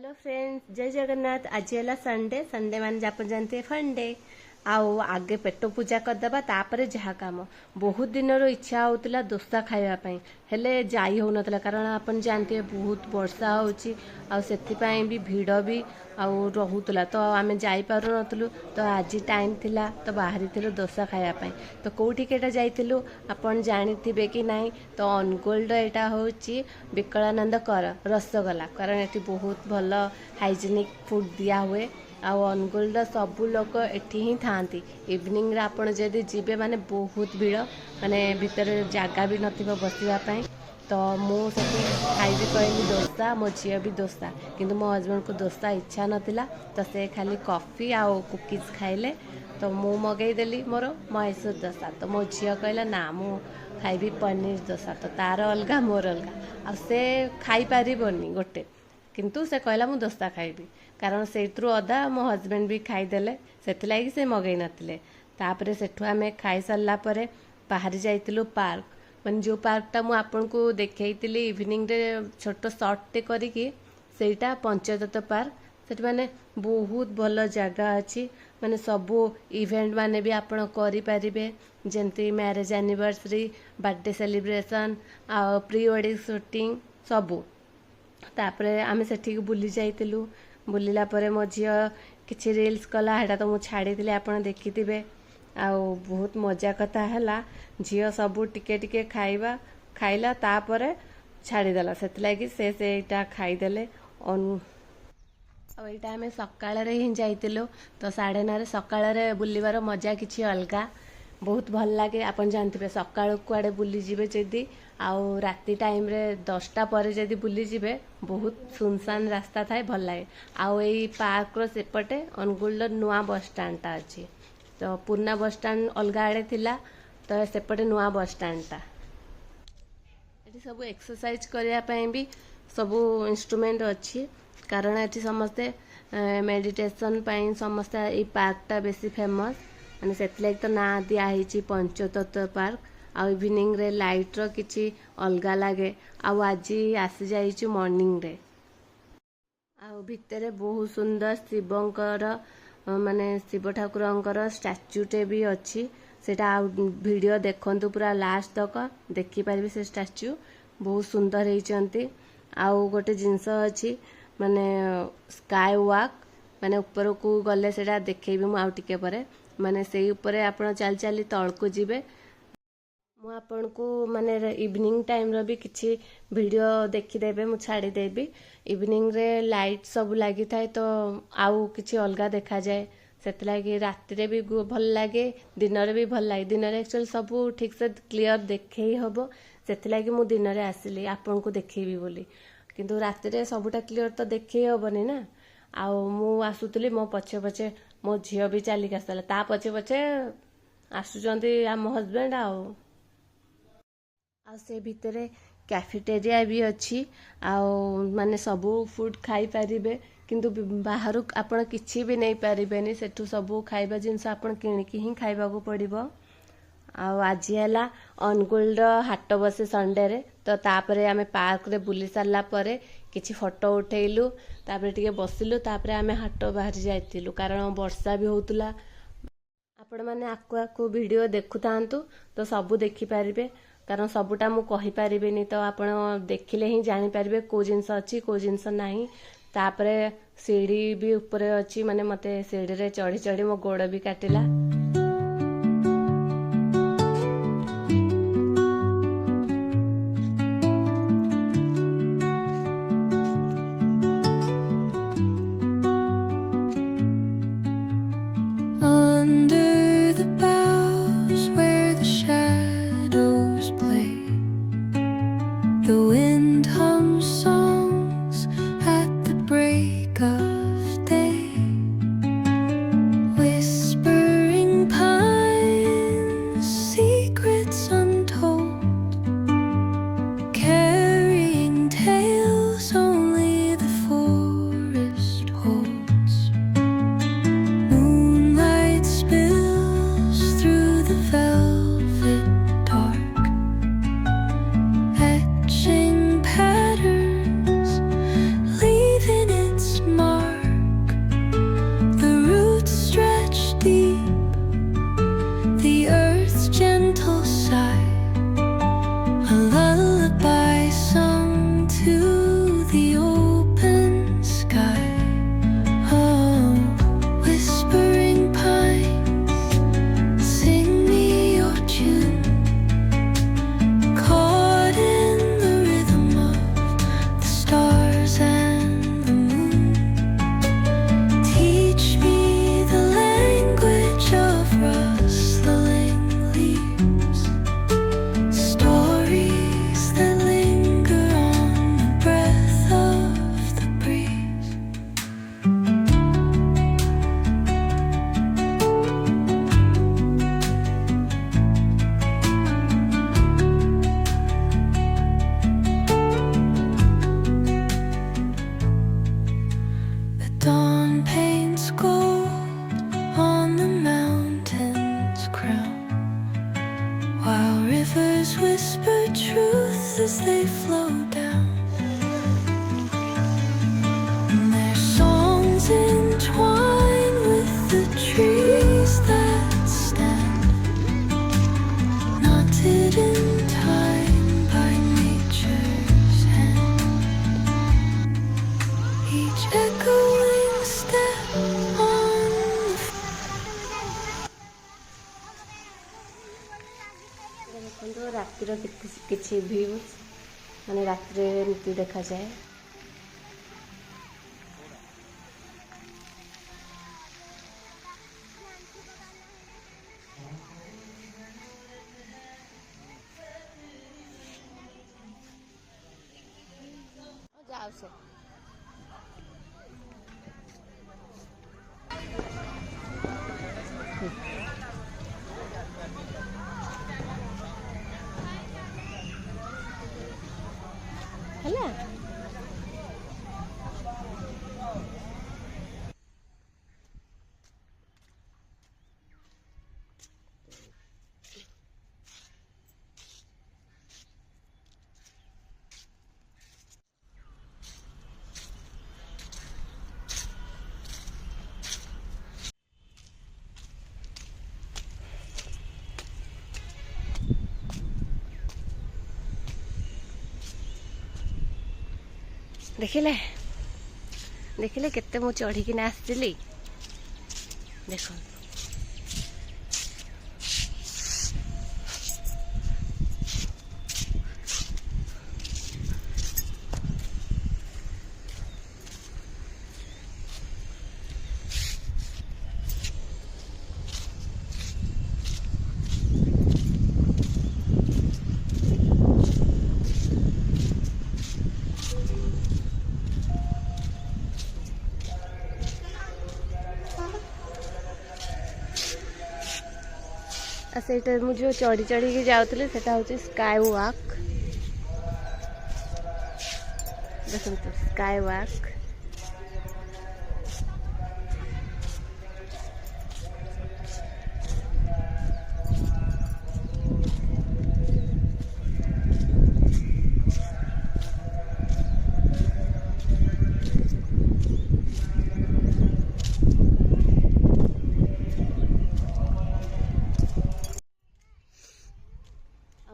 Hello friends, जय जगन्नाथ। आज है संडे। संडे मान आप जानते फंडे आउ आगे पेट पूजा करदे तापर जहाँ काम बहुत दिन इच्छा होता दोसा खावाई हेले जाई हो नथला कारण आपन जानते बहुत वर्षा होची भी भिड़ भी रोला तो आम जापर नु तो आज टाइम थिला तो बाहरी थिलु दोसा खावाई तो कौटिकेटा जाइलु आपन जानी कि नहीं तो अनुगोल्ड यहाँ हूँ विकलानंद कर रसगोला कारण ये बहुत भल हाइजेनिक फूड दिया हुए अनुगोल्ड सबू लोक एठी ही थांती इवनिंग रे आपण जदि जीवे माने बहुत भीड़ माने भितर जगह भी नथिबो बसिबा तो मुझे खाइबी कहली दोसा मो झी भी दोसा किंतु मो हजबैंड को दोसा इच्छा नाला तो से खाली कॉफी आउ कुकीज खाइले तो मु मगेदेली मोर महेश्वर दोसा तो मो झी कहला ना मु खाइबी पनीर दोसा तो तार अलग मोर अलग आ से खाई पारिबनी गोटे किंतु से कहला मु दोसा खाइबी कारण से अधा मो हजबैंड भी खाईदेले से मगई नथिले तापरे सेठु आमे खाई सारला परे बाहर जाइतिलु पार्क माने जो पार्कटा मु आपन को देखैतिली इवनिंग रे छोट शॉर्टटे करिकी सेटा पंचदत्त पार्क सेठ माने बहुत भल जगह अच्छी माने सबू इवेंट माने भी आपण करि परिबे जेंति मैरिज एनिवर्सरी बर्थडे सेलिब्रेशन आ प्री वेडिंग शूटिंग सबू तापरे आमे सेठी बुली जाइतिलु बुलिला परे मो झियो किछि रील्स कला हेटा तो मु छाड़ी आपण देखिथिबे आ बहुत मजा कथा हैला झियो सबू टिके टिके खाइबा खाइला तापरे छाड़ी देला सेतलागी से एटा खाइदेले एटा आमे सकाळ रे ही जाइतिलो तो 9:30 सकाळ रे बुलिबार मजा किछि अलगा बहुत भल लगे आपन जानथिबे सकाळ कुआडे बुली जिवे जदी आउ राति टाइम रे 10टा पर जदी बुली जिवे बहुत सुनसान रास्ता थाए भल लगे आउ एई पार्क रो सेपटे अनुगुल नुआ बस स्टैंड अच्छी तो पुराना बस स्टैंड अलग आड़े थिला तो सेपटे नुआ बस स्टैंड ये सब एक्सरसाइज करने भी सब इंस्ट्रूमेंट अच्छी कारण ये समस्ते मेडिटेशन समस्ते ये पार्कटा बेसी फेमस माने सेतलाग तो ना दिखाई पंचतत्व पार्क आ इवनिंग रे लाइट रो किछि अलगा लागे आज आसी जाइछु मॉर्निंग रे भितर बहुत सुंदर शिवंकर माने शिव ठाकुरंकर स्टैच्यूटे भी अच्छी सेटा वीडियो देखंतु पूरा लास्ट तक देखि पारबे से स्टैच्यू बहुत सुंदर होइचंती आउ गोटे जिंस अच्छी माने स्काई वॉक माने ऊपर को गले सेटा देखैबे मु आउ टिके परे माने से ऊपर आपण चल चली तल को जिबे मु आपन को माने इवनिंग टाइम रो भी किछि वीडियो देखिदेबे मु छाड़ी देबी इवनिंग रे लाइट सब लगी थाए तो आउ किछि अलगा देखा जाए सेतलागी राति रे भी भल लागे दिन रे भी भल लागे दिन रे एक्चुअली सब ठीक से क्लियर देखे हबो सेतलागी मु दिन रे आसिली आपन को देखैबी बोली किंतु राति रे सबटा क्लियर तो देखे हबनी ना आउ मु आसुतली मो पछे पछे मो झियो भी चाली आसला ता पछे पछे आसुचंती आम हस्बैंड से भितर कैफेटेरिया भी अच्छी माने सबू फूड खाई पारिबे किंतु बाहर आपण किछि भी नहीं पारिबेनी सेठू सबू खाइबा जिनस आपण किणिकी ही खाइबा को पड़िबो आज है अनुगुल हाट बसे संडे रे तो तापरे आमे पार्क रे बुली सारला परे किछि फोटो उठेलु तापरे टिके बसिलु तापरे आमे हाट बाहर जाइतिलु कारण वर्षा भी होतुला आपण माने आकु आकु वीडियो देखु तांतु तो सबू देखि पारिबे कारण सबुटा मु कहि पारिबेनी तो आपण देखिले ही जानि पारिबे को जिंस अछि को जिंस नाही तापरे सीढ़ी भी ऊपर अछि माने मते सीढ़ी रे चढ़ी चढ़ी मो गोड़ भी काटिला The wind hums songs at the break of day, whispering each echoing step on the ଦେଖନ୍ତୁ ରାତିର କିଛି ଭ୍ୟୁ ମାନେ ରାତିରେ ଏମିତି ଦେଖାଯାଏ। ଯାଉଛେ ହେଲା। ଦେଖିଲେ ଦେଖିଲେ କେତେ ମୁଁ ଚଢ଼ିକିନା ଆସିଥିଲି ଦେଖନ୍ତୁ। ସେଇଟା ମୁଁ ଯେଉଁ ଚଢ଼ି ଚଢ଼ିକି ଯାଉଥିଲି ସେଟା ହେଉଛି ସ୍କାଏ ୱାକ୍। ଦେଖନ୍ତୁ ସ୍କାଏ ୱାକ୍।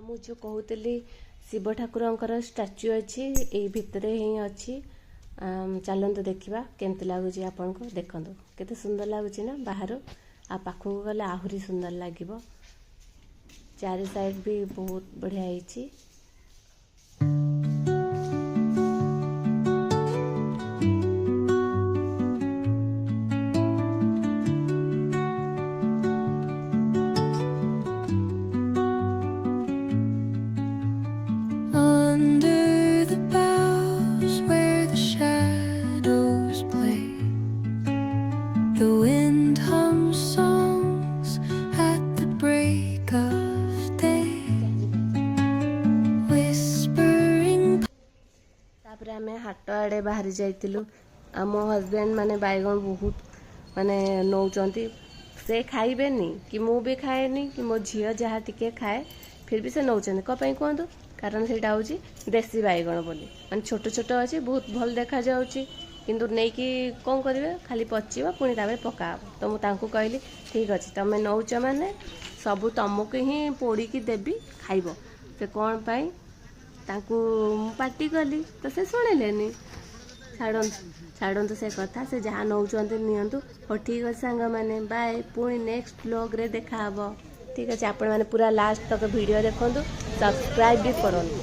ମୁଁ ଯେଉଁ କହୁଥିଲି ଶିବ ଠାକୁରଙ୍କର ଷ୍ଟାଚ୍ୟୁ ଅଛି ଏଇ ଭିତରେ ହିଁ ଅଛି। ଚାଲନ୍ତୁ ଦେଖିବା କେମିତି ଲାଗୁଛି ଆପଣଙ୍କୁ। ଦେଖନ୍ତୁ କେତେ ସୁନ୍ଦର ଲାଗୁଛି ନା ବାହାରୁ, ଆଉ ପାଖକୁ ଗଲେ ଆହୁରି ସୁନ୍ଦର ଲାଗିବ। ଚାରି ସାଇଡ୍ ବି ବହୁତ ବଢ଼ିଆ ହେଇଛି। under the boughs where the shadows play. The wind hums songs at the break of day, whispering. ତାପରେ ଆମେ ହାଟ ଆଡ଼େ ବାହାରି ଯାଇଥିଲୁ। ଆମ ହଜବେଣ୍ଡ ମାନେ ବାଇଗଣ ବହୁତ ମାନେ ନେଉଛନ୍ତି। ସେ ଖାଇବେନି କି ମୁଁ ବି ଖାଏନି କି ମୋ ଝିଅ ଯାହା ଟିକେ ଖାଏ, ଫିର୍ ବି ସେ ନେଉଛନ୍ତି। କ'ଣ ପାଇଁ କୁହନ୍ତୁ? କାରଣ ସେଇଟା ହେଉଛି ଦେଶୀ ବାଇଗଣ ବୋଲି, ମାନେ ଛୋଟ ଛୋଟ ଅଛି, ବହୁତ ଭଲ ଦେଖାଯାଉଛି। କିନ୍ତୁ ନେଇକି କ'ଣ କରିବେ, ଖାଲି ପଚିବ ପୁଣି ତାପରେ ପକା ହେବ। ତ ମୁଁ ତାଙ୍କୁ କହିଲି ଠିକ୍ ଅଛି, ତୁମେ ନେଉଛ ମାନେ ସବୁ ତୁମକୁ ହିଁ ପୋଡ଼ିକି ଦେବି, ଖାଇବ। ସେ କ'ଣ ପାଇଁ ତାଙ୍କୁ ମୁଁ ପାଟି କଲି ତ ସେ ଶୁଣିଲେନି। ଛାଡ଼ନ୍ତୁ ସେ କଥା, ସେ ଯାହା ନେଉଛନ୍ତି ନିଅନ୍ତୁ। ହଉ ଠିକ୍ ଅଛି ସାଙ୍ଗମାନେ, ବାଏ। ପୁଣି ନେକ୍ସଟ ବ୍ଲଗ୍ରେ ଦେଖାହେବ। ଠିକ୍ ଅଛି, ଆପଣମାନେ ପୁରା ଲାଷ୍ଟ ତକ ଭିଡ଼ିଓ ଦେଖନ୍ତୁ, ସବସ୍କ୍ରାଇବ୍ ବି କରନ୍ତୁ।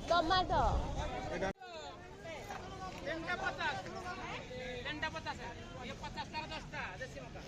ଟମାଟୋ $50 $50 ये 50 10 देसी मका।